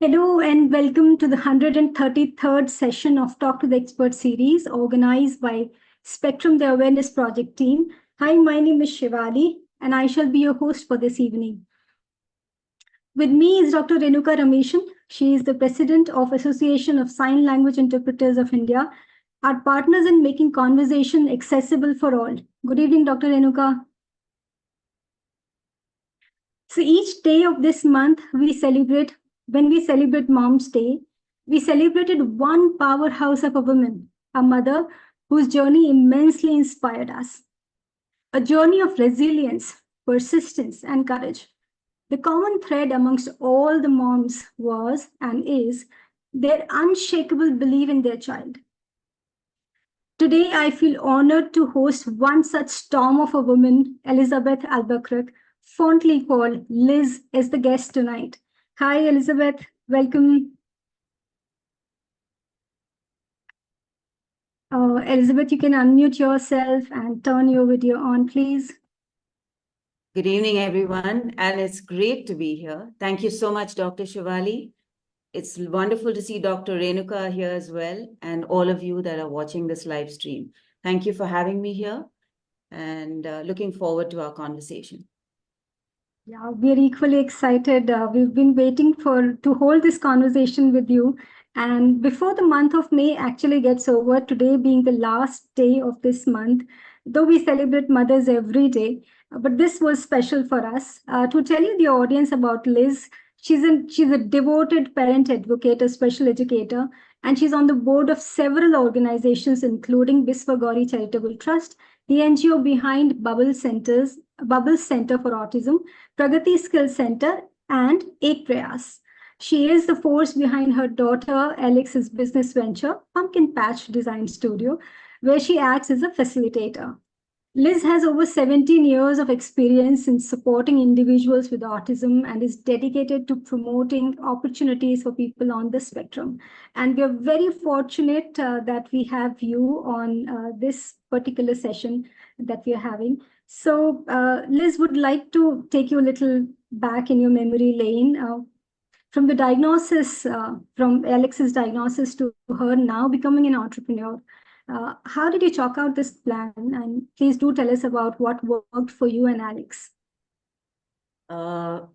Hello and welcome to the 133rd session of Talk to the Expert series organized by Spectrum the Awareness Project team. Hi, my name is Shivali and I shall be your host for this evening. With me is Dr. Renuka Rameshan. She is the President of Association of Sign Language Interpreters of India, our partners in making conversation accessible for all. Good evening, Dr. Renuka. So each day of this month, when we celebrate Mom's Day, we celebrated one powerhouse of a woman, a mother whose journey immensely inspired us. A journey of resilience, persistence, and courage. The common thread amongst all the moms was and is their unshakable belief in their child. Today, I feel honored to host one such storm of a woman, Elizabeth Albuquerque, fondly called Liz, as the guest tonight. Hi, Elizabeth. Welcome. Elizabeth, you can unmute yourself and turn your video on, please. Good evening, everyone, and it's great to be here. Thank you so much, Dr. Shivali. It's wonderful to see Dr. Renuka here as well, and all of you that are watching this live stream. Thank you for having me here, and looking forward to our conversation. Yeah, we're equally excited. We've been waiting to hold this conversation with you. And before the month of May actually gets over, today being the last day of this month, though we celebrate mothers every day, but this was special for us. To tell you the audience about Liz, she's a devoted parent advocate, a special educator, and she's on the board of several organizations, including Biswa Gouri Charitable Trust, the NGO behind Bubble Center for Autism, Pragati Skill Center, and Ek Prayas. She is the force behind her daughter Alyx's business venture, Pumpkin Patch Design Studio, where she acts as a facilitator. Liz has over 17 years of experience in supporting individuals with autism and is dedicated to promoting opportunities for people on the spectrum. And we are very fortunate that we have you on this particular session that we are having. So Liz would like to take you a little back in your memory lane. From the diagnosis, from Alyx's diagnosis to her now becoming an entrepreneur, how did you chalk out this plan? And please do tell us about what worked for you and Alyx. All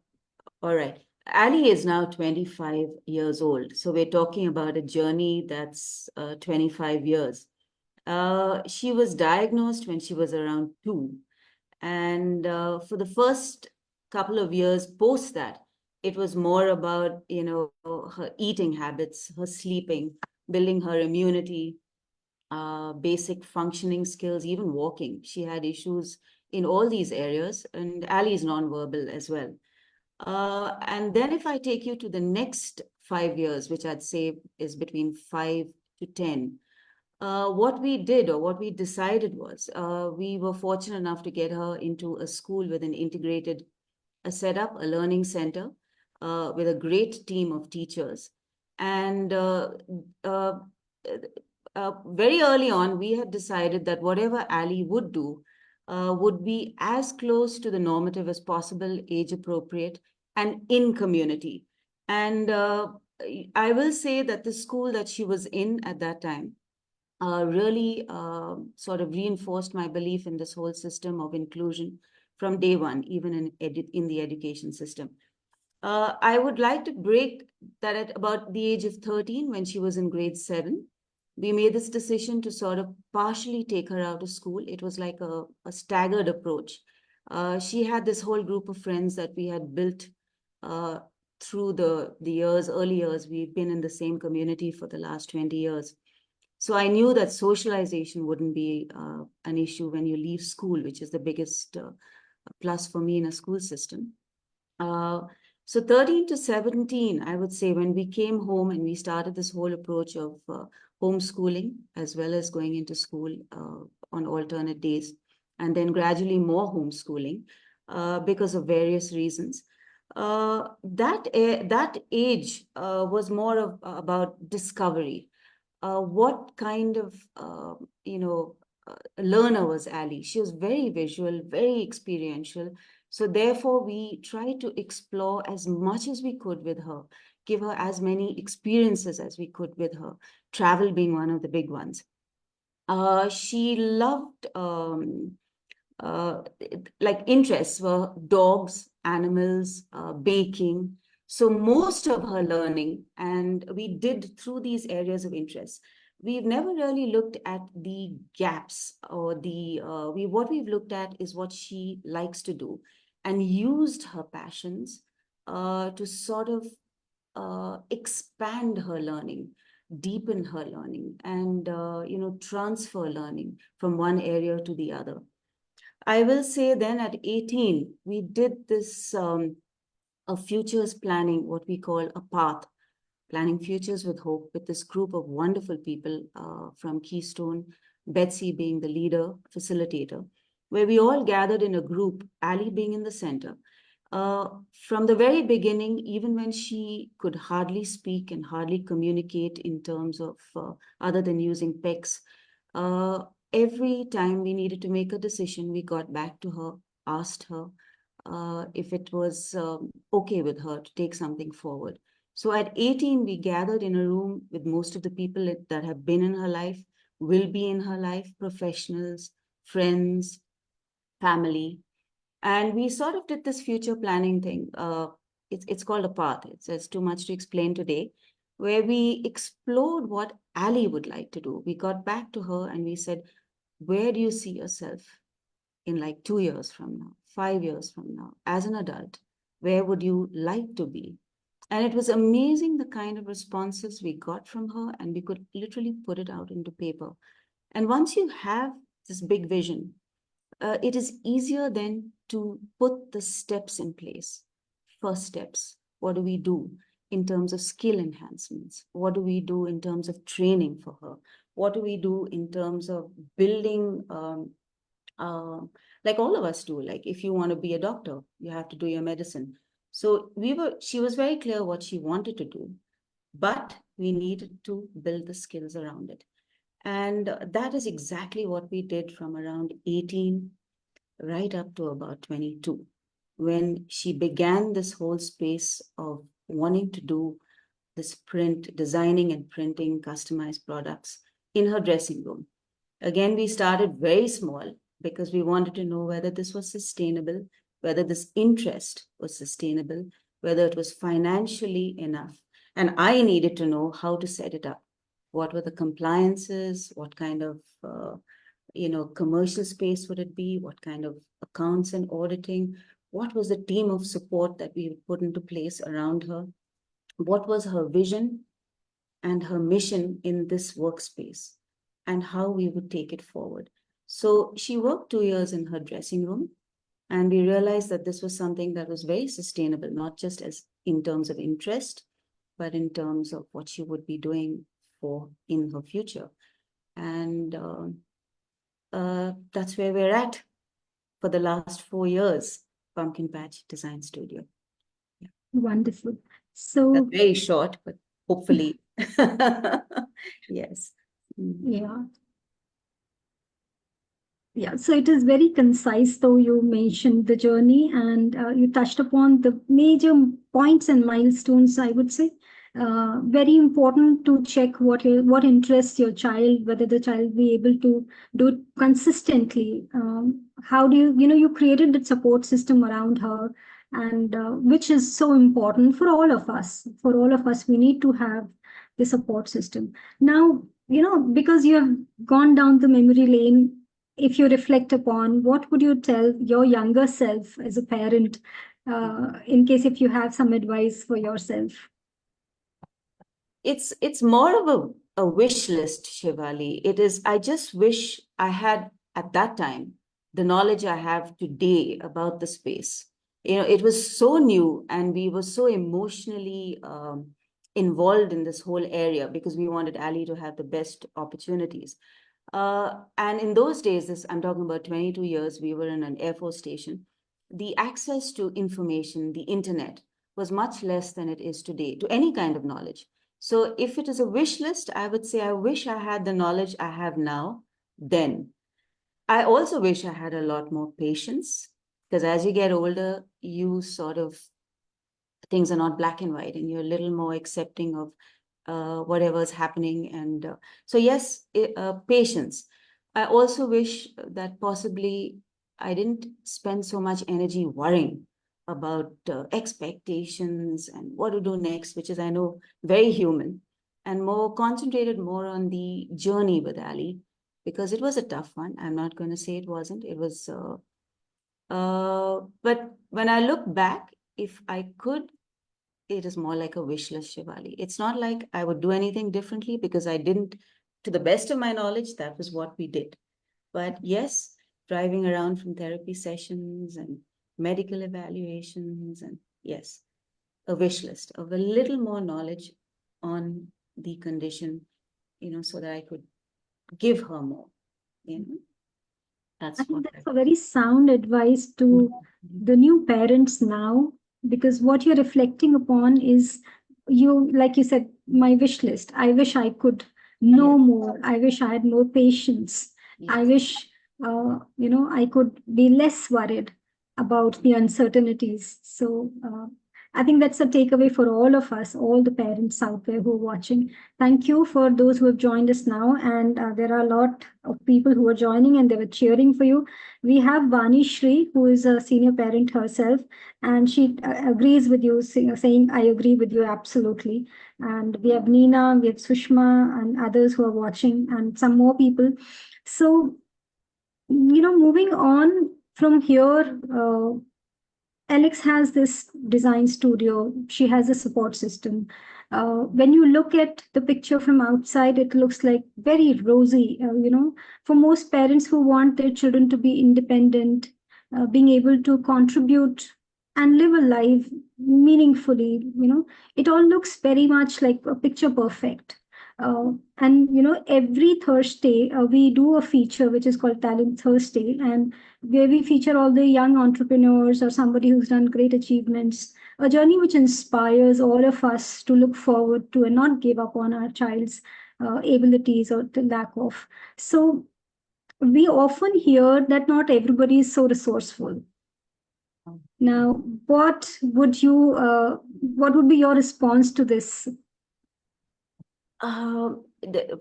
right. Ali is now 25 years old. So we're talking about a journey that's 25 years. She was diagnosed when she was around 2. And for the first couple of years post that, it was more about, her eating habits, her sleeping, building her immunity, basic functioning skills, even walking. She had issues in all these areas, and Ali is nonverbal as well. And then if I take you to the next 5 years, which I'd say is between 5 to 10, what we did or what we decided was we were fortunate enough to get her into a school with an integrated setup, a learning center with a great team of teachers. And very early on, we had decided that whatever Ali would do would be as close to the normative as possible, age appropriate, and in community. And I will say that the school that she was in at that time really sort of reinforced my belief in this whole system of inclusion from day one, even in the education system. I would like to break that at about the age of 13, when she was in grade 7. We made this decision to sort of partially take her out of school. It was like a staggered approach. She had this whole group of friends that we had built through the early years. We've been in the same community for the last 20 years. So I knew that socialization wouldn't be an issue when you leave school, which is the biggest plus for me in a school system. So 13 to 17, I would say, when we came home and we started this whole approach of homeschooling, as well as going into school on alternate days, and then gradually more homeschooling because of various reasons. That age was more about discovery. What kind of, learner was Ali? She was very visual, very experiential. So therefore, we tried to explore as much as we could with her, give her as many experiences as we could with her, travel being one of the big ones. She loved, like interests were dogs, animals, baking. So most of her learning, and we did through these areas of interest. We've never really looked at the gaps or what we've looked at is what she likes to do and used her passions to sort of expand her learning, deepen her learning, and transfer learning from one area to the other. I will say then at 18, we did this a futures planning, what we call a path, planning futures with hope, with this group of wonderful people from Keystone, Betsy being the leader, facilitator, where we all gathered in a group, Ali being in the center. From the very beginning, even when she could hardly speak and hardly communicate in terms of other than using PECs, every time we needed to make a decision, we got back to her, asked her if it was okay with her to take something forward. So at 18, we gathered in a room with most of the people that have been in her life, will be in her life, professionals, friends, family. And we sort of did this future planning thing. It's called a path. It's too much to explain today, where we explored what Ali would like to do. We got back to her and we said, where do you see yourself in like 2 years from now, 5 years from now, as an adult? Where would you like to be? And it was amazing the kind of responses we got from her, and we could literally put it out into paper. And once you have this big vision, it is easier then to put the steps in place. First steps. What do we do in terms of skill enhancements? What do we do in terms of training for her? What do we do in terms of building, like all of us do? Like if you want to be a doctor, you have to do your medicine. So she was very clear what she wanted to do, but we needed to build the skills around it. And that is exactly what we did from around 18 right up to about 22, when she began this whole space of wanting to do this designing and printing customized products in her dressing room. Again, we started very small because we wanted to know whether this was sustainable, whether this interest was sustainable, whether it was financially enough. And I needed to know how to set it up. What were the compliances? What kind of commercial space would it be? What kind of accounts and auditing? What was the team of support that we put into place around her? What was her vision and her mission in this workspace, and how we would take it forward? So she worked 2 years in her dressing room, and we realized that this was something that was very sustainable, not just as in terms of interest, but in terms of what she would be doing in her future. And that's where we're at for the last 4 years, Pumpkin Patch Design Studio. Yeah. Wonderful. That's So, very short, but hopefully, yes. yeah. Yeah, so it is very concise, though you mentioned the journey and you touched upon the major points and milestones, I would say. Very important to check what interests your child, whether the child be able to do it consistently. How do you created that support system around her, and which is so important for all of us. For all of us, we need to have the support system. Now, because you have gone down the memory lane, if you reflect upon, what would you tell your younger self as a parent, in case if you have some advice for yourself? It's more of a wish list, Shivali. It is, I just wish I had at that time the knowledge I have today about the space. It was so new, and we were so emotionally involved in this whole area because we wanted Ali to have the best opportunities. And in those days, I'm talking about 22 years, we were in an Air Force station. The access to information, the internet, was much less than it is today to any kind of knowledge. So if it is a wish list, I would say I wish I had the knowledge I have now then. I also wish I had a lot more patience Because as you get older, you sort of, things are not black and white, and you're a little more accepting of whatever's happening. And so, yes, patience. I also wish that possibly I didn't spend so much energy worrying about expectations and what to do next, which is, I know, very human, and more concentrated more on the journey with Ali, because it was a tough one. I'm not going to say it wasn't. It was, but when I look back, if I could, it is more like a wish list, Shivali. It's not like I would do anything differently, because I didn't, to the best of my knowledge, that was what we did. But yes, driving around from therapy sessions and medical evaluations, and yes, a wish list of a little more knowledge on the condition, so that I could give her more, you know. I That's think what that's a very sound advice to the new parents now, because what you're reflecting upon is, you, like you said, my wish list. I wish I could know Yes, more. I wish I had more patience. I yes. wish, I could be less worried about the uncertainties. So, I think that's a takeaway for all of us, all the parents out there who are watching. Thank you for those who have joined us now. And there are a lot of people who are joining and they were cheering for you. We have Vani Shri, who is a senior parent herself, and she agrees with you, saying, I agree with you absolutely. And we have Nina, we have Sushma, and others who are watching, and some more people. So, moving on from here, Alyx has this design studio. She has a support system. When you look at the picture from outside, it looks like very rosy. For most parents who want their children to be independent, being able to contribute and live a life meaningfully, it all looks very much like a picture perfect. And every Thursday we do a feature which is called Talent Thursday, and where we feature all the young entrepreneurs or somebody who's done great achievements, a journey which inspires all of us to look forward to and not give up on our child's abilities or the lack of. So we often hear that not everybody is so resourceful. Now, what would be your response to this?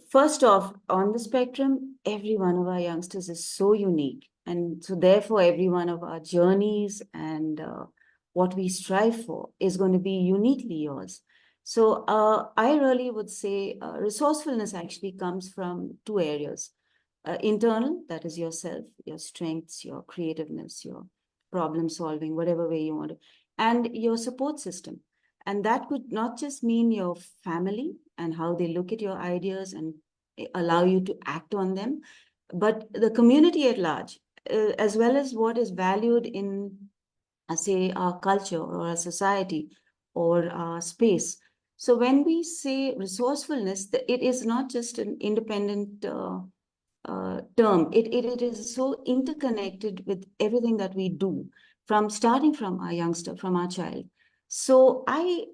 First off, on the spectrum, every one of our youngsters is so unique. And so, therefore, every one of our journeys and what we strive for is going to be uniquely yours. So, I really would say resourcefulness actually comes from two areas: internal, that is yourself, your strengths, your creativeness, your problem solving, whatever way you want to, and your support system. And that could not just mean your family and how they look at your ideas and allow you to act on them, but the community at large, as well as what is valued in, say, our culture or our society or our space. So when we say resourcefulness, it is not just an independent term. It is so interconnected with everything that we do, from starting from our youngster, from our child. So I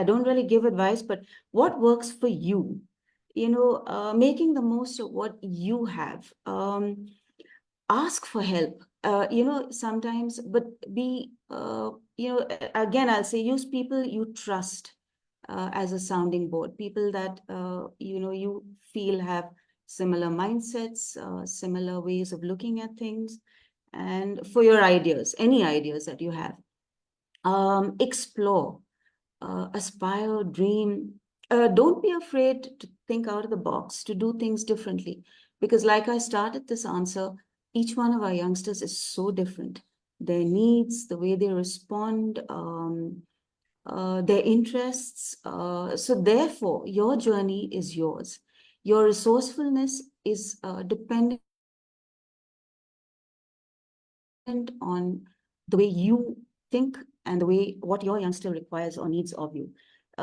don't really give advice, but what works for you, making the most of what you have. Ask for help. Sometimes, but be, again, I'll say, use people you trust as a sounding board, people that, you feel have similar mindsets, similar ways of looking at things, and for your ideas, any ideas that you have. Explore, aspire, dream. Don't be afraid to think out of the box, to do things differently. Because, like I started this answer, each one of our youngsters is so different. Their needs, the way they respond, their interests. So, therefore, your journey is yours. Your resourcefulness is dependent on the way you think and the way what your youngster requires or needs of you.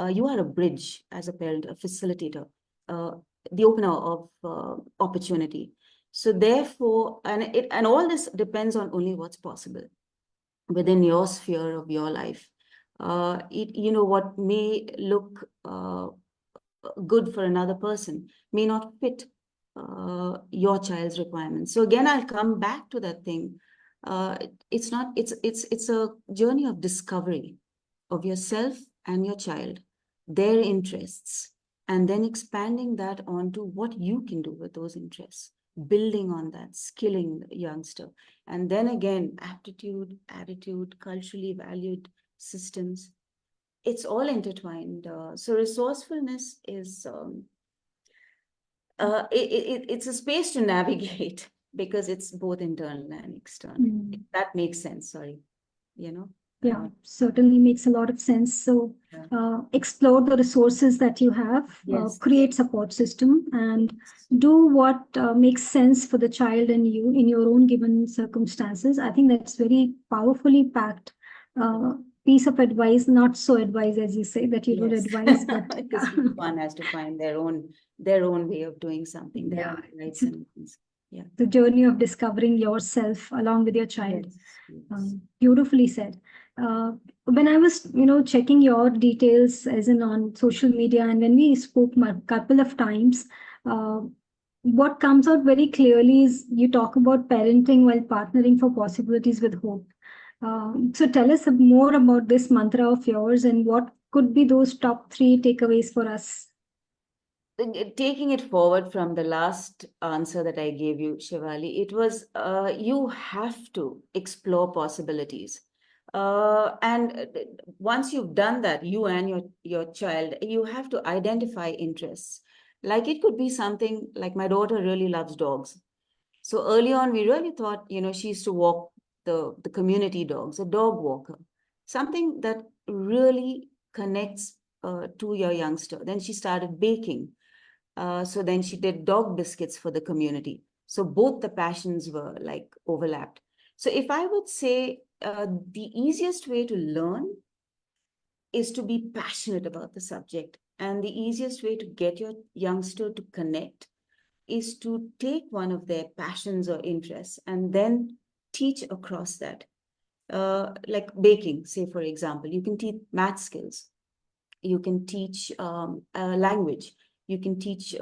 You are a bridge as a parent, a facilitator, uh, the opener of opportunity. So therefore, and all this depends on only what's possible within your sphere of your life. What may look good for another person may not fit your child's requirements. So again, I'll come back to that thing. it's not, it's a journey of discovery of yourself and your child, their interests, and then expanding that onto what you can do with those interests, building on that, skilling the youngster. And then again, aptitude, attitude, culturally valued systems, it's all intertwined. So resourcefulness is, it's a space to navigate because it's both internal and external. If that makes sense, sorry, you know? Yeah, certainly makes a lot of sense. So explore the resources that you have, Yes. create support system, and do what makes sense for the child and you in your own given circumstances. I think that's very powerfully packed piece of advice, not so advice as you say that you would Yes. advise, but Because each one has to find their own way of doing something, their yeah, own rights it's and things. Yeah. the journey of discovering yourself along with your child. Yes. Yes. Beautifully said. When I was, checking your details as in on social media, and when we spoke a couple of times, uh, what comes out very clearly is you talk about parenting while partnering for possibilities with hope. So tell us more about this mantra of yours and what could be those top three takeaways for us. Taking it forward from the last answer that I gave you, Shivali, it was you have to explore possibilities. And once you've done that, you and your child, you have to identify interests. Like it could be something like my daughter really loves dogs. So early on, we really thought, she used to walk the community dogs, a dog walker, something that really connects to your youngster. Then she started baking. So then she did dog biscuits for the community. So both the passions were like overlapped. So if I would say the easiest way to learn is to be passionate about the subject. And the easiest way to get your youngster to connect is to take one of their passions or interests and then teach across that. Like baking, say, for example, you can teach math skills, you can teach language, you can teach,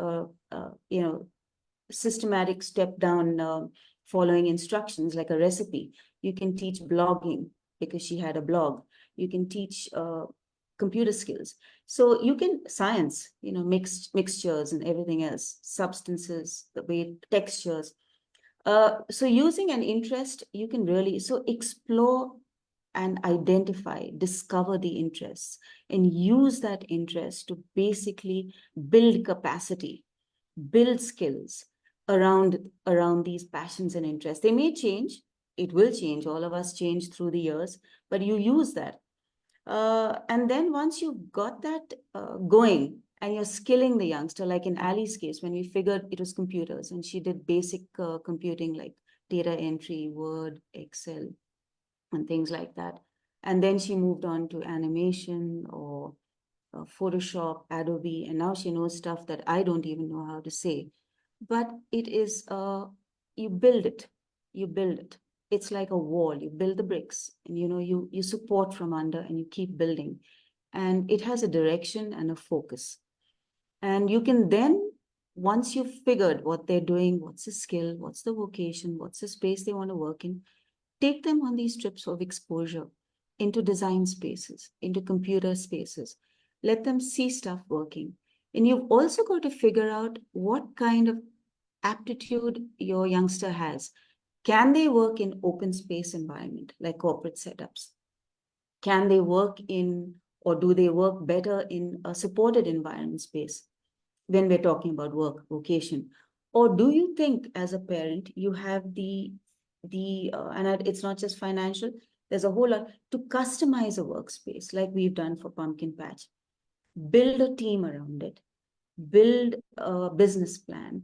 systematic step down following instructions like a recipe. You can teach blogging because she had a blog. You can teach computer skills. So you can science, mixtures and everything else, substances, the way textures. So using an interest, you can really so explore and identify, discover the interests, and use that interest to basically build capacity, build skills around these passions and interests. They may change, it will change, all of us change through the years, but you use that. And then once you've got that going and you're skilling the youngster, like in Ali's case, when we figured it was computers and she did basic computing like data entry, Word, Excel, and things like that. And then she moved on to animation or Photoshop, Adobe, and now she knows stuff that I don't even know how to say. But it is, you build it, you build it. It's like a wall, you build the bricks and you support from under and you keep building. And it has a direction and a focus. And you can then, once you've figured what they're doing, what's the skill, what's the vocation, what's the space they want to work in, take them on these trips of exposure into design spaces, into computer spaces. Let them see stuff working. And you've also got to figure out what kind of aptitude your youngster has. Can they work in open space environment like corporate setups? Can they work in, or do they work better in a supported environment space when we're talking about work, vocation? Or do you think as a parent, you have it's not just financial, there's a whole lot to customize a workspace like we've done for Pumpkin Patch. Build a team around it, build a business plan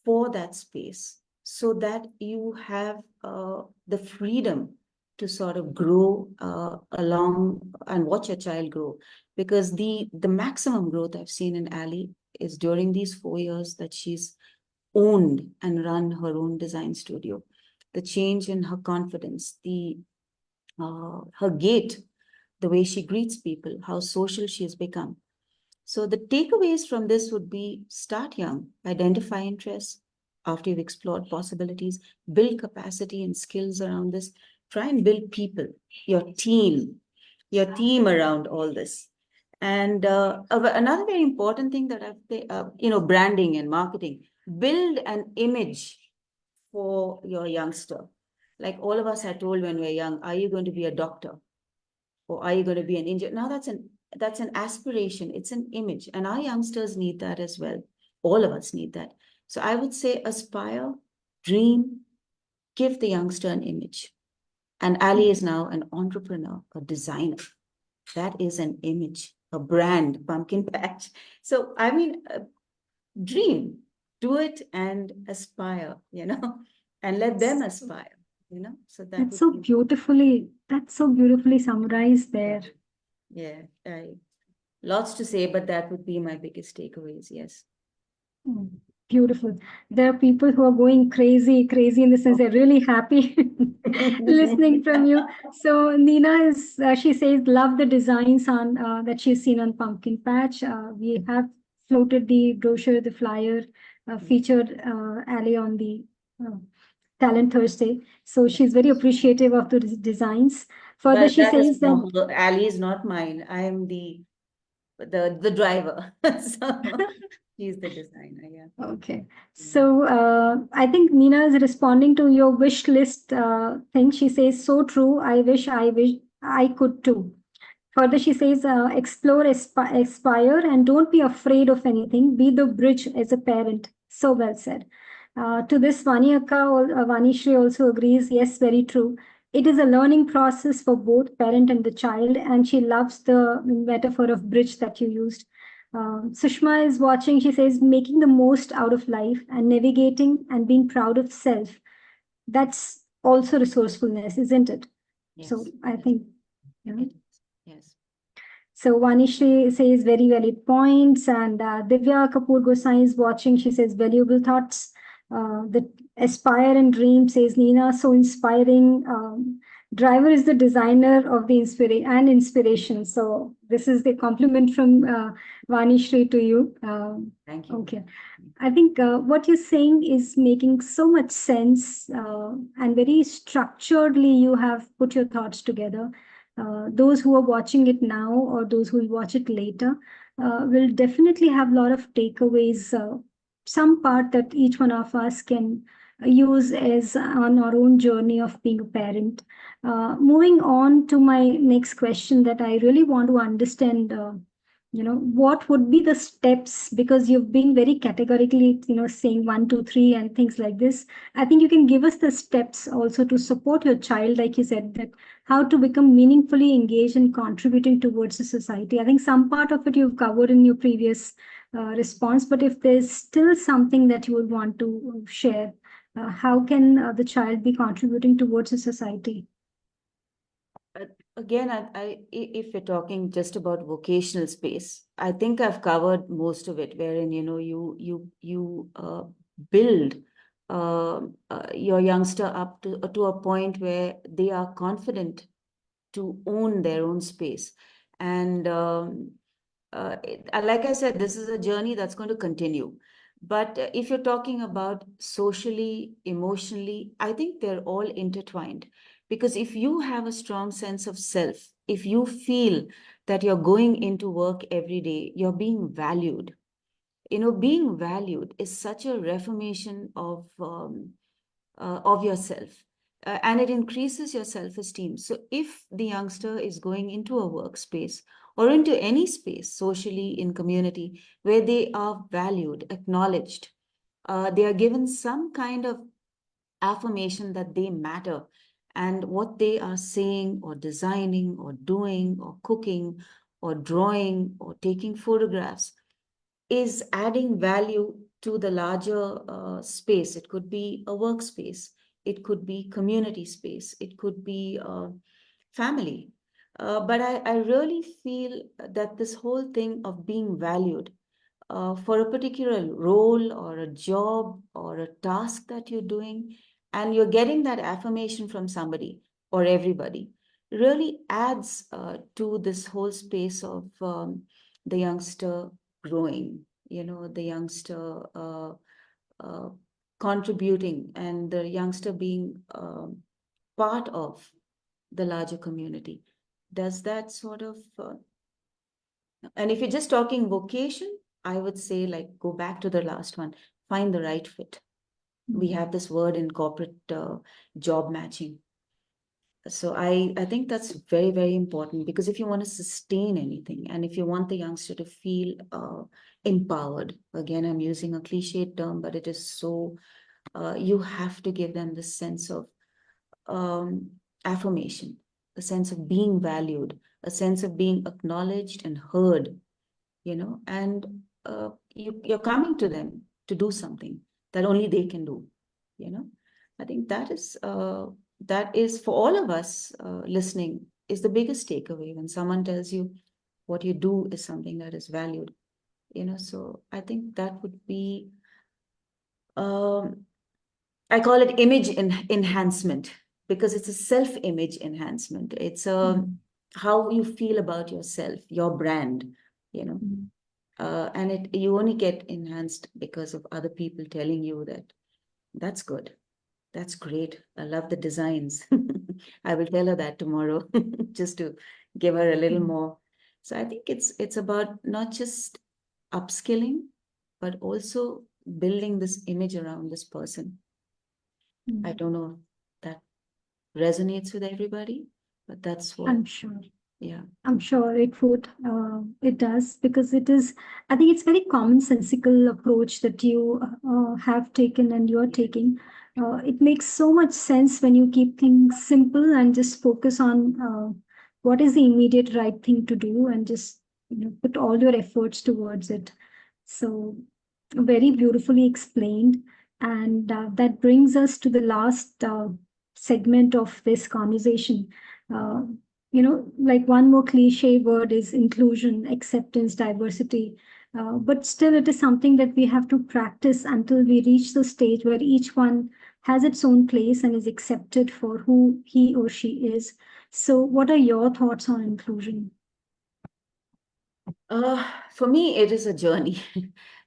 for that space so that you have the freedom to sort of grow along and watch your child grow. Because the maximum growth I've seen in Ali is during these 4 years that she's owned and run her own design studio. The change in her confidence, her gait, the way she greets people, how social she has become. So the takeaways from this would be start young, identify interests, after you've explored possibilities, build capacity and skills around this. Try and build people, your team around all this. And another very important thing that branding and marketing, build an image for your youngster. Like all of us are told when we're young, are you going to be a doctor? Or are you going to be an engineer? Now that's an aspiration. It's an image. And our youngsters need that as well. All of us need that. So I would say aspire, dream, give the youngster an image. And Ali is now an entrepreneur, a designer. That is an image, a brand, pumpkin patch. So, I mean, dream, do it and aspire, and let them aspire, So That's so beautifully summarized there. Yeah, lots to say, but that would be my biggest takeaways. Yes. Beautiful. There are people who are going crazy in the sense they're really happy listening from you. So Nina she says, love the designs on that she's seen on Pumpkin Patch. We have floated the brochure, the flyer, featured Ali on the Talent Thursday. So she's very appreciative of the designs. Further, But she that is says that Ali is not mine. I am the driver. So she's the designer. Yeah. okay. So I think Nina is responding to your wish list thing. She says, so true. I wish I could too. Further, she says, explore, aspire, and don't be afraid of anything. Be the bridge as a parent. So well said. To this, Vanishri also agrees. Yes, very true. It is a learning process for both parent and the child, and she loves the metaphor of bridge that you used. Sushma is watching. She says, making the most out of life and navigating and being proud of self. That's also resourcefulness, isn't it? Yes. So I think, yeah. Yes. So Vanishri says very valid points, and Divya Kapoor Gosai is watching. She says valuable thoughts. The aspire and dream, says Nina, so inspiring. Driver is the designer of the inspiration. So this is the compliment from Vanishri to you. Thank you. Okay. I think what you're saying is making so much sense, and very structuredly you have put your thoughts together. Those who are watching it now or those who will watch it later will definitely have a lot of takeaways, some part that each one of us can use as on our own journey of being a parent. Moving on to my next question that I really want to understand. What would be the steps, because you've been very categorically saying 1 2 3 and things like this. I think you can give us the steps also to support your child, like you said, that how to become meaningfully engaged and contributing towards the society. I think some part of it you've covered in your previous response, but if there's still something that you would want to share, how can the child be contributing towards the society? Again, if we're talking just about vocational space, I think I've covered most of it, wherein you build your youngster up to a point where they are confident to own their own space. And like I said, this is a journey that's going to continue. But if you're talking about socially, emotionally, I think they're all intertwined. Because if you have a strong sense of self, if you feel that you're going into work every day, you're being valued. Being valued is such a reformation of yourself. And it increases your self-esteem. So if the youngster is going into a workspace or into any space socially in community where they are valued, acknowledged, they are given some kind of affirmation that they matter, and what they are saying or designing or doing or cooking or drawing or taking photographs is adding value to the larger space. It could be a workspace, it could be community space, it could be family. But I really feel that this whole thing of being valued for a particular role or a job or a task that you're doing, and you're getting that affirmation from somebody or everybody, really adds to this whole space of the youngster growing, the youngster uh, contributing and the youngster being part of the larger community. Does that sort of, and if you're just talking vocation, I would say, like, go back to the last one, find the right fit. We have this word in corporate job matching. So I think that's very, very important, because if you want to sustain anything and if you want the youngster to feel empowered, again, I'm using a cliched term, but it is so, you have to give them this sense of affirmation, a sense of being valued, a sense of being acknowledged and heard, and you're coming to them to do something that only they can do. I think that is for all of us listening, is the biggest takeaway when someone tells you what you do is something that is valued. So I think that would be, I call it enhancement, because it's a self-image enhancement. It's how you feel about yourself, your brand, and you only get enhanced because of other people telling you that that's good, that's great, I love the designs. I will tell her that tomorrow, just to give her a little more. So I think it's about not just upskilling, but also building this image around this person. I don't know if that resonates with everybody, but that's what. I'm sure. Yeah. I'm sure it would. It does, because it is. I think it's very commonsensical approach that you have taken and you're taking. It makes so much sense when you keep things simple and just focus on what is the immediate right thing to do, and just put all your efforts towards it. So very beautifully explained, and that brings us to the last segment of this conversation. Uh, like one more cliche word is inclusion, acceptance, diversity. But still, it is something that we have to practice until we reach the stage where each one has its own place and is accepted for who he or she is. So, what are your thoughts on inclusion? For me, it is a journey.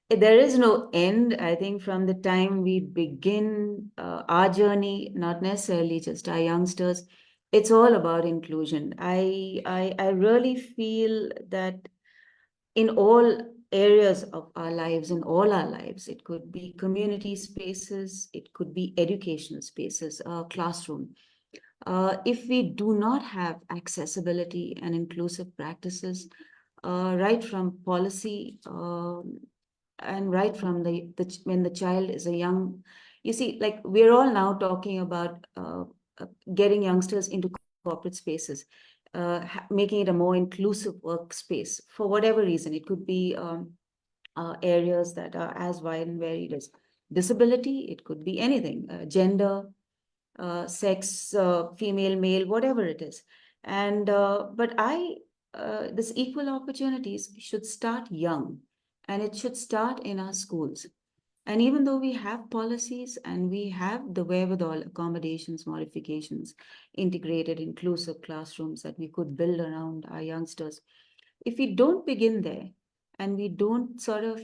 There is no end. I think from the time we begin our journey, not necessarily just our youngsters, it's all about inclusion. I really feel that in all areas of our lives, in all our lives, it could be community spaces, it could be educational spaces, classroom. If we do not have accessibility and inclusive practices, right from policy, and right from the when the child is a young, you see, like, we're all now talking about getting youngsters into corporate spaces, making it a more inclusive workspace for whatever reason. It could be areas that are as wide and varied as disability. It could be anything, gender, sex, female, male, whatever it is. And but this equal opportunities should start young, and it should start in our schools. And even though we have policies and we have the wherewithal, accommodations, modifications, integrated, inclusive classrooms that we could build around our youngsters, if we don't begin there and we don't sort of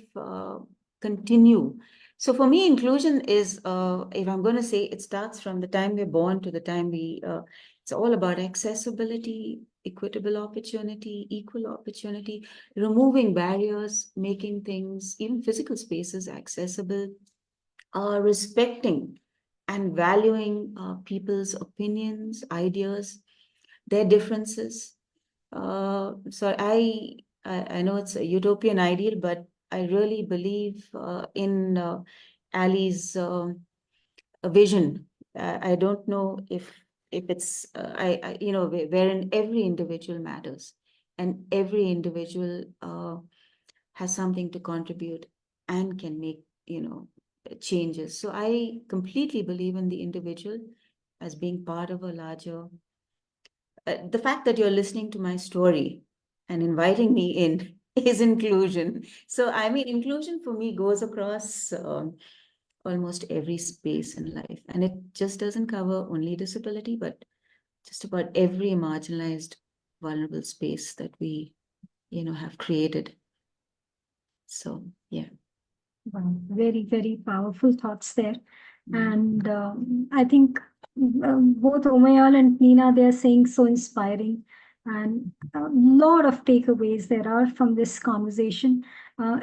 continue. So for me, inclusion is, if I'm going to say, it starts from the time we're born to the time it's all about accessibility, equitable opportunity, equal opportunity, removing barriers, making things, even physical spaces, accessible, respecting and valuing people's opinions, ideas, their differences. So I know it's a utopian ideal, but I really believe in Ali's vision. I don't know if it's wherein every individual matters, and every individual has something to contribute and can make changes. So I completely believe in the individual as being part of a larger. The fact that you're listening to my story and inviting me in is inclusion. So, I mean, inclusion for me goes across almost every space in life. And it just doesn't cover only disability, but just about every marginalized, vulnerable space that we, have created. So, yeah. Wow, very, very powerful thoughts there. And I think both Umayal and Nina, they are saying so inspiring. And a lot of takeaways there are from this conversation.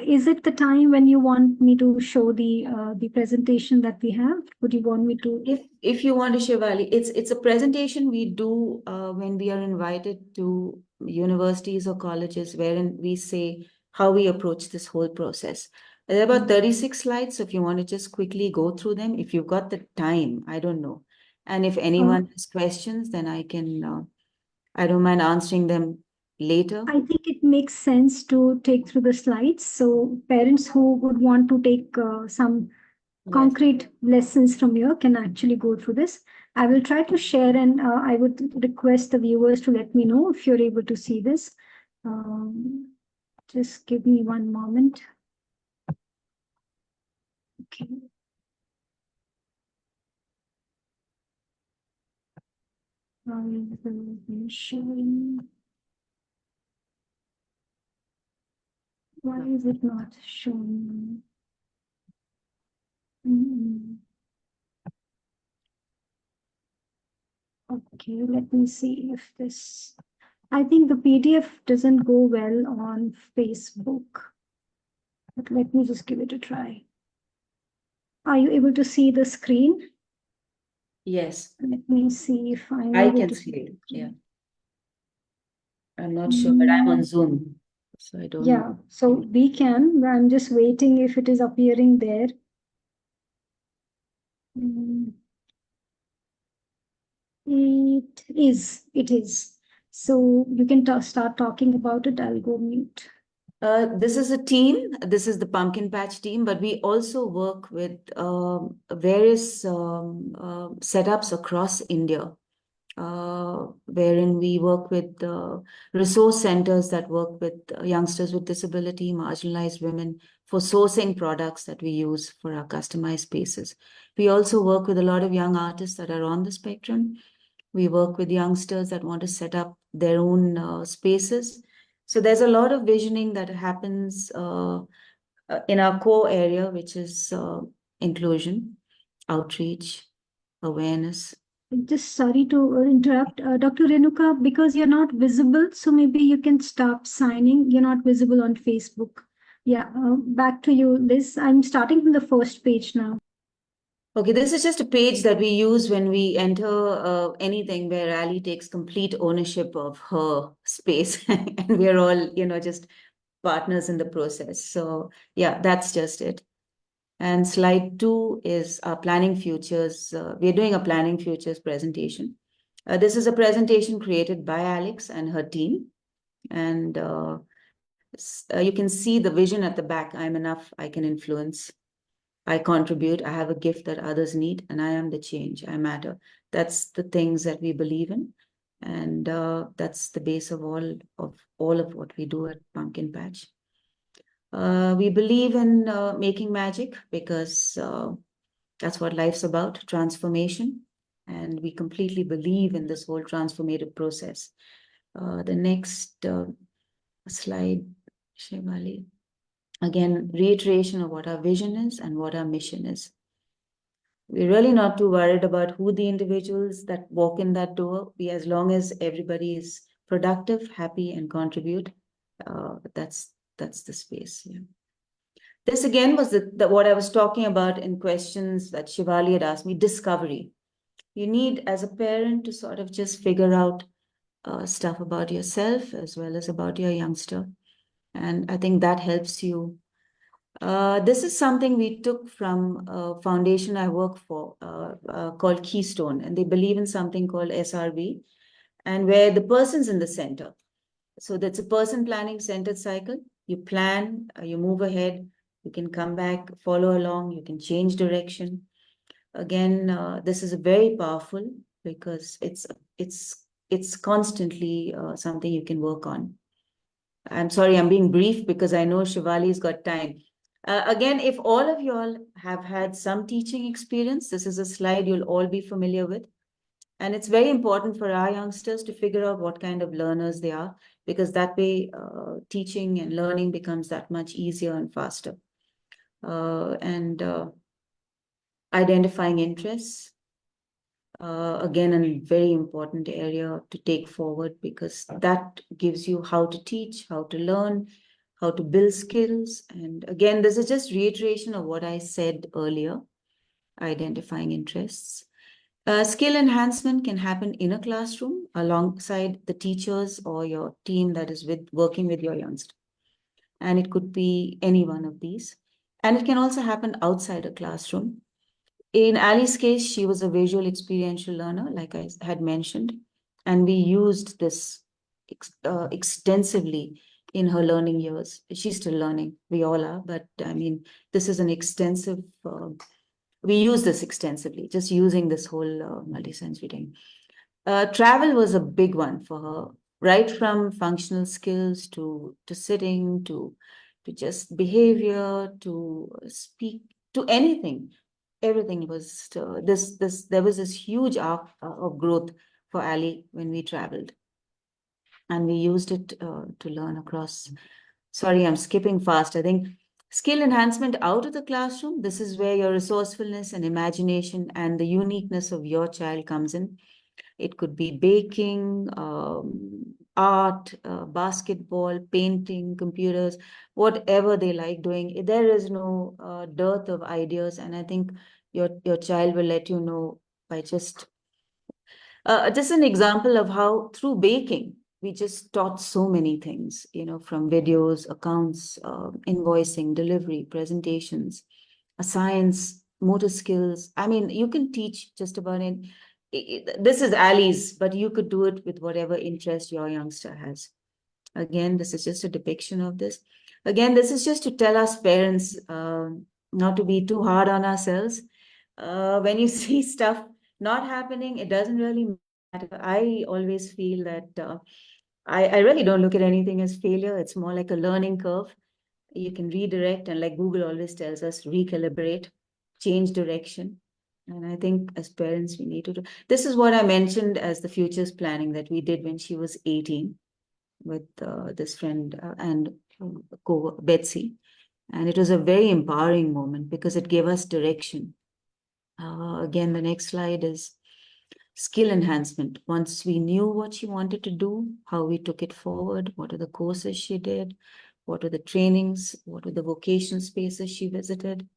Is it the time when you want me to show the presentation that we have? Would you want me to? If you want to, Shivali, it's a presentation we do when we are invited to universities or colleges, wherein we say how we approach this whole process. There are about 36 slides, so if you want to just quickly go through them, if you've got the time, I don't know. And if anyone has questions, then I don't mind answering them later. I think it makes sense to take through the slides. So parents who would want to take some Yes. concrete lessons from here can actually go through this. I will try to share, and I would request the viewers to let me know if you're able to see this. Um, just give me one moment. Okay. I will be showing. Why is it not showing? Okay, let me see if this. I think the PDF doesn't go well on Facebook, but let me just give it a try. Are you able to see the screen? Yes, Let me see if I'm I able can to see see. it. Yeah. I'm not sure, but I'm on Zoom, so I don't know. Yeah, so we can. I'm just waiting if it is appearing there. Mm, It is. It is. So you can start talking about it. I'll go mute. This is a team. This is the Pumpkin Patch team, but we also work with various setups across India, wherein we work with resource centers that work with youngsters with disability, marginalized women, for sourcing products that we use for our customized spaces. We also work with a lot of young artists that are on the spectrum. We work with youngsters that want to set up their own spaces. So there's a lot of visioning that happens in our core area, which is inclusion, outreach, awareness. Just sorry to interrupt, Dr. Renuka, because you're not visible, so maybe you can stop signing. You're not visible on Facebook. Yeah, back to you, Liz. I'm starting from the first page now. Okay, this is just a page that we use when we enter anything where Ali takes complete ownership of her space, and we're all, just partners in the process. So yeah, that's just it. And slide 2 is our planning futures. We're doing a planning futures presentation. This is a presentation created by Alyx and her team. And you can see the vision at the back. I'm enough, I can influence, I contribute, I have a gift that others need, and I am the change, I matter. That's the things that we believe in. And that's the base of all of what we do at Pumpkin Patch. We believe in making magic because that's what life's about, transformation. And we completely believe in this whole transformative process. The next slide, Shivali. Again, reiteration of what our vision is and what our mission is. We're really not too worried about who the individuals that walk in that door. As long as everybody is productive, happy, and contribute, that's the space. Yeah. This again was what I was talking about in questions that Shivali had asked me, discovery. You need, as a parent, to sort of just figure out stuff about yourself as well as about your youngster. And I think that helps you. This is something we took from a foundation I work for called Keystone, and they believe in something called SRB, and where the person's in the center. So that's a person planning centered cycle. You plan, you move ahead, you can come back, follow along, you can change direction. Again, this is very powerful because it's constantly something you can work on. I'm sorry, I'm being brief because I know Shivali's got time. Again, if all of you all have had some teaching experience, this is a slide you'll all be familiar with. And it's very important for our youngsters to figure out what kind of learners they are, because that way teaching and learning becomes that much easier and faster. and identifying interests. Again, a very important area to take forward, because that gives you how to teach, how to learn, how to build skills. And again, this is just reiteration of what I said earlier, identifying interests. Skill enhancement can happen in a classroom alongside the teachers or your team that is working with your youngster. And it could be any one of these. And it can also happen outside a classroom. In Ali's case, she was a visual experiential learner, like I had mentioned, and we used this extensively in her learning years. She's still learning, we all are, but I mean, this is an extensive, we use this extensively, just using this whole multisensory thing. Travel was a big one for her, right from functional skills to sitting to just behavior to speak to anything. Everything was this. There was this huge arc of growth for Ali when we traveled, and we used it to learn across. Sorry, I'm skipping fast. I think skill enhancement out of the classroom. This is where your resourcefulness and imagination and the uniqueness of your child comes in. It could be baking, art, basketball, painting, computers, whatever they like doing. There is no dearth of ideas, and I think your child will let you know by just an example of how through baking we just taught so many things, from videos, accounts, invoicing, delivery, presentations, science, motor skills. I mean, you can teach just about it. This is Ali's, but you could do it with whatever interest your youngster has. Again, this is just a depiction of this. Again, this is just to tell us parents not to be too hard on ourselves. When you see stuff not happening, it doesn't really matter. I always feel that I really don't look at anything as failure. It's more like a learning curve. You can redirect, and like Google always tells us, recalibrate, change direction. And I think as parents, we need to do this. Is what I mentioned as the futures planning that we did when she was 18 with this friend and Betsy. And it was a very empowering moment because it gave us direction. Again, the next slide is skill enhancement. Once we knew what she wanted to do, how we took it forward, what are the courses she did, what are the trainings, what are the vocation spaces she visited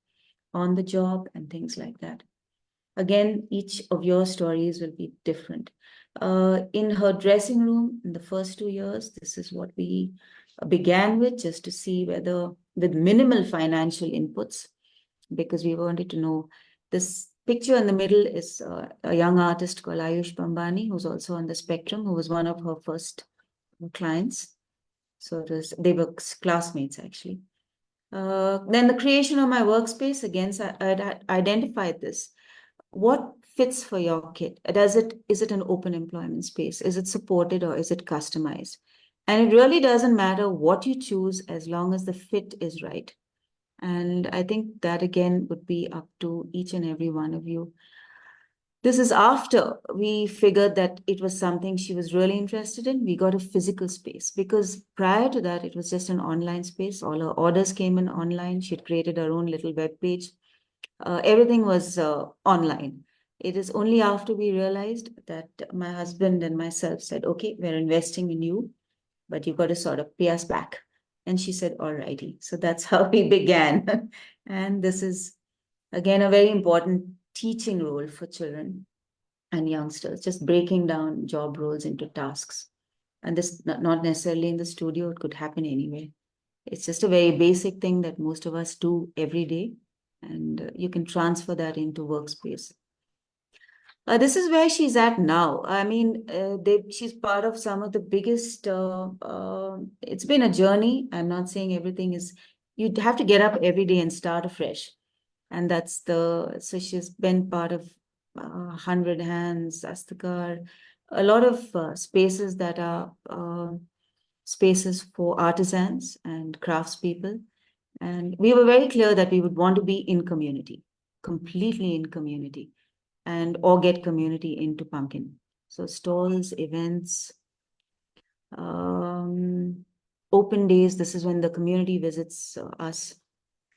on the job, and things like that. Again, each of your stories will be different. In her dressing room, in the first 2 years, this is what we began with, just to see whether, with minimal financial inputs, because we wanted to know. This picture in the middle is a young artist called Ayush Bambani, who's also on the spectrum, who was one of her first clients. So they were classmates, actually. Then the creation of my workspace, again, so I identified this. What fits for your kid? Is it an open employment space? Is it supported or is it customized? And it really doesn't matter what you choose as long as the fit is right. And I think that again would be up to each and every one of you. This is after we figured that it was something she was really interested in. We got a physical space, because prior to that, it was just an online space. All her orders came in online. She'd created her own little web page. Everything was online. It is only after we realized that my husband and myself said, okay, we're investing in you, but you've got to sort of pay us back. And she said, all righty. So that's how we began. And this is, again, a very important teaching role for children and youngsters, just breaking down job roles into tasks. And this, not necessarily in the studio, it could happen anywhere. It's just a very basic thing that most of us do every day. And you can transfer that into workspace. This is where she's at now. I mean, she's part of some of the biggest, it's been a journey. I'm not saying everything is, you'd have to get up every day and start afresh. And so she's been part of 100 Hands, Astakar, a lot of spaces that are spaces for artisans and craftspeople. And we were very clear that we would want to be in community, completely in community, or get community into Pumpkin. So stalls, events, open days. This is when the community visits us.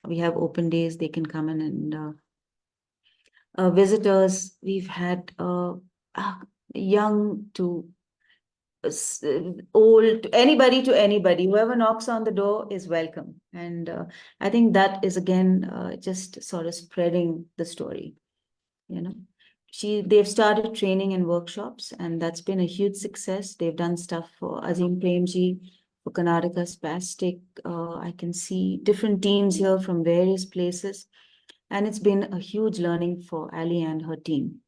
We have open days. They can come in and visitors. We've had young to old, to anybody. Whoever knocks on the door is welcome. And I think that is again just sort of spreading the story. They've started training and workshops, and that's been a huge success. They've done stuff for Azim Premji, for Karnataka Spastic. I can see different teams here from various places, and it's been a huge learning for Ali and her team.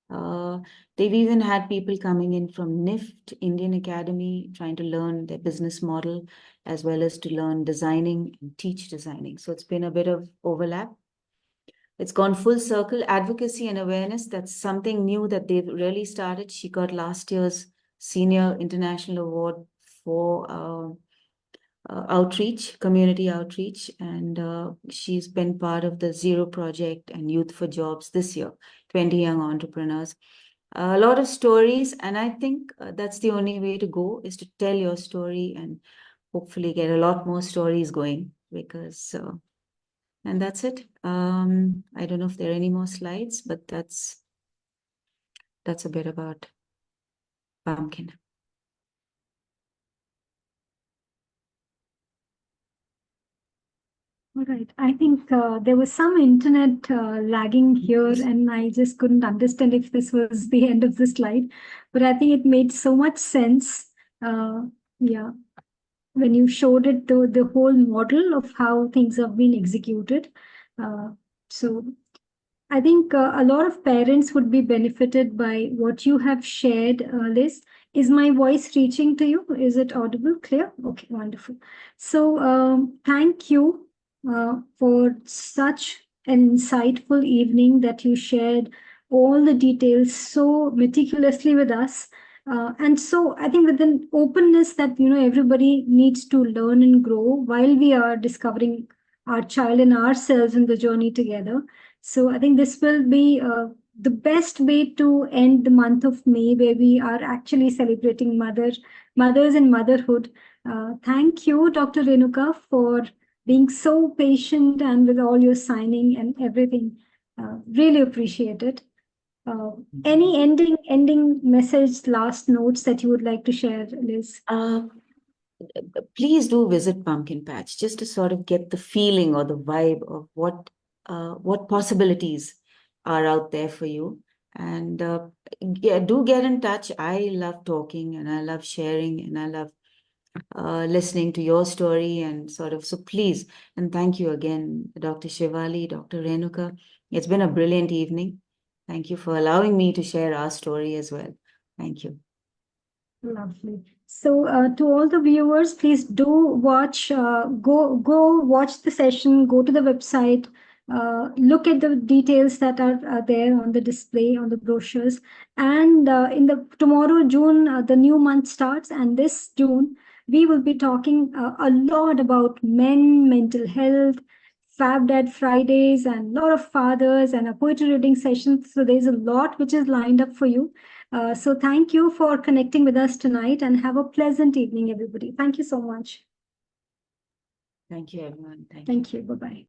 They've even had people coming in from NIFT, Indian Academy, trying to learn their business model, as well as to learn designing and teach designing. So it's been a bit of overlap. It's gone full circle. Advocacy and awareness, that's something new that they've really started. She got last year's Senior International Award for outreach, community outreach, and she's been part of the Zero Project and Youth for Jobs this year, 20 young entrepreneurs. A lot of stories, and I think that's the only way to go, is to tell your story and hopefully get a lot more stories going, because and that's it. I don't know if there are any more slides, but that's a bit about Pumpkin. All right. I think there was some internet lagging here, and I just couldn't understand if this was the end of the slide. But I think it made so much sense. Yeah, when you showed it to the whole model of how things have been executed. So I think a lot of parents would be benefited by what you have shared, Liz. Is my voice reaching to you? Is it audible, clear? Okay, wonderful. So thank you for such an insightful evening that you shared all the details so meticulously with us. And so I think with an openness that, everybody needs to learn and grow while we are discovering our child and ourselves in the journey together. So I think this will be the best way to end the month of May, where we are actually celebrating mothers and motherhood. Thank you, Dr. Renuka, for being so patient and with all your signing and everything. Really appreciate it. Any ending message, last notes that you would like to share, Liz? Please do visit Pumpkin Patch just to sort of get the feeling or the vibe of what possibilities are out there for you. And yeah, do get in touch. I love talking and I love sharing and I love listening to your story and sort of, so please, and thank you again, Dr. Shivali, Dr. Renuka. It's been a brilliant evening. Thank you for allowing me to share our story as well. Thank you. Lovely. So, to all the viewers, please do watch, go watch the session, go to the website, look at the details that are there on the display, on the brochures. And tomorrow, June, the new month starts, and this June, we will be talking a lot about mental health, Fab Dad Fridays, and a lot of fathers and a poetry reading session. So there's a lot which is lined up for you. So thank you for connecting with us tonight, and have a pleasant evening, everybody. Thank you so much. Thank you, everyone. Thank you. Bye-bye.